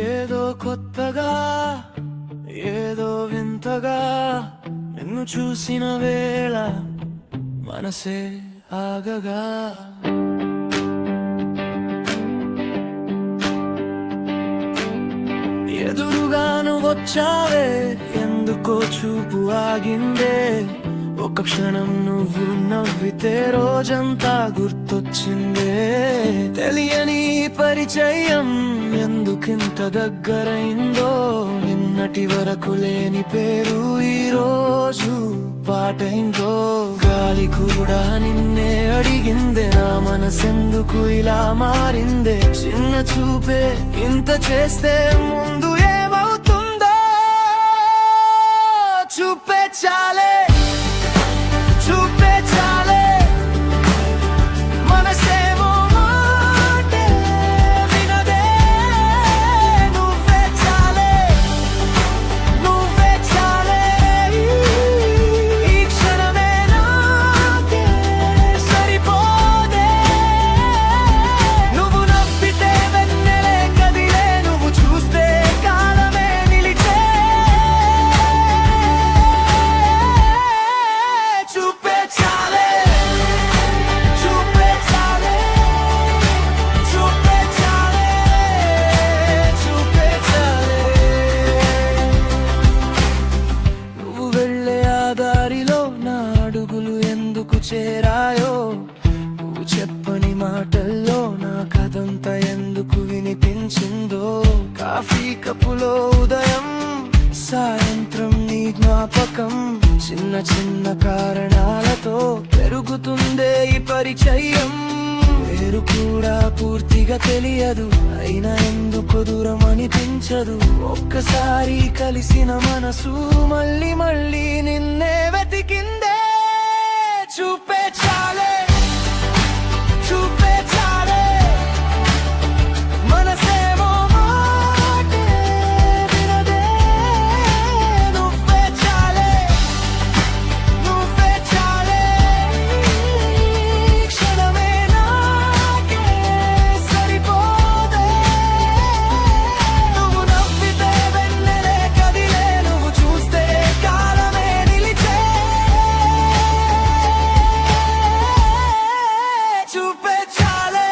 ఏదో కొత్తగా ఏదో వింతగా నిన్ను చూసిన వేళ మనసే ఆగగా ఎదురుగాను వచ్చావే ఎందుకో చూపు ఆగిందే ఒక క్షణం నువ్వు నవ్వితే రోజంతా గుర్తొచ్చిందే తెలియని పరిచయం ఎందుకింత దగ్గరైందో నిన్నటి వరకు లేని పేరు ఈ రోజు పాటైందో గాలి కూడా నిన్నే అడిగిందే నా మనసెందుకు ఇలా మారిందే చిన్న చూపే ఇంత చేస్తే ముందు ఏమవుతుందో చూపే చాలే చేరాయో నువ్వు చెప్పని మాటల్లో నా కథంతా ఎందుకు వినిపించిందో కాఫీ కప్పులో ఉదయం సాయంత్రం నీ జ్ఞాపకం చిన్న చిన్న కారణాలతో పెరుగుతుందే ఈ పరిచయం పేరు కూడా పూర్తిగా తెలియదు అయినా ఎందుకు దూరం అనిపించదు ఒక్కసారి కలిసిన మనసు మళ్ళీ మళ్ళీ నిన్నే వెతికిందే చూపే చాలే చూపే చాలే మనసేమో మాటే వినదే నువ్వే చాలే నువ్వే చాలే క్షణమే నాకే సరిపోదే నువ్వు నవ్వితే వెన్నెలే కదిలే నువ్వు చూస్తే కాలమే నిలిచే చూపే చాలే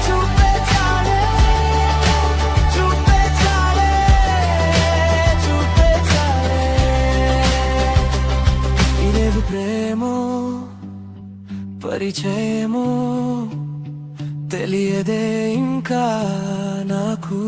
చూపే చాలే చూపే చాలే చూపే చాలే ఇదేవి ప్రేమో పరిచయమో తెలియదే ఇంకా నాకు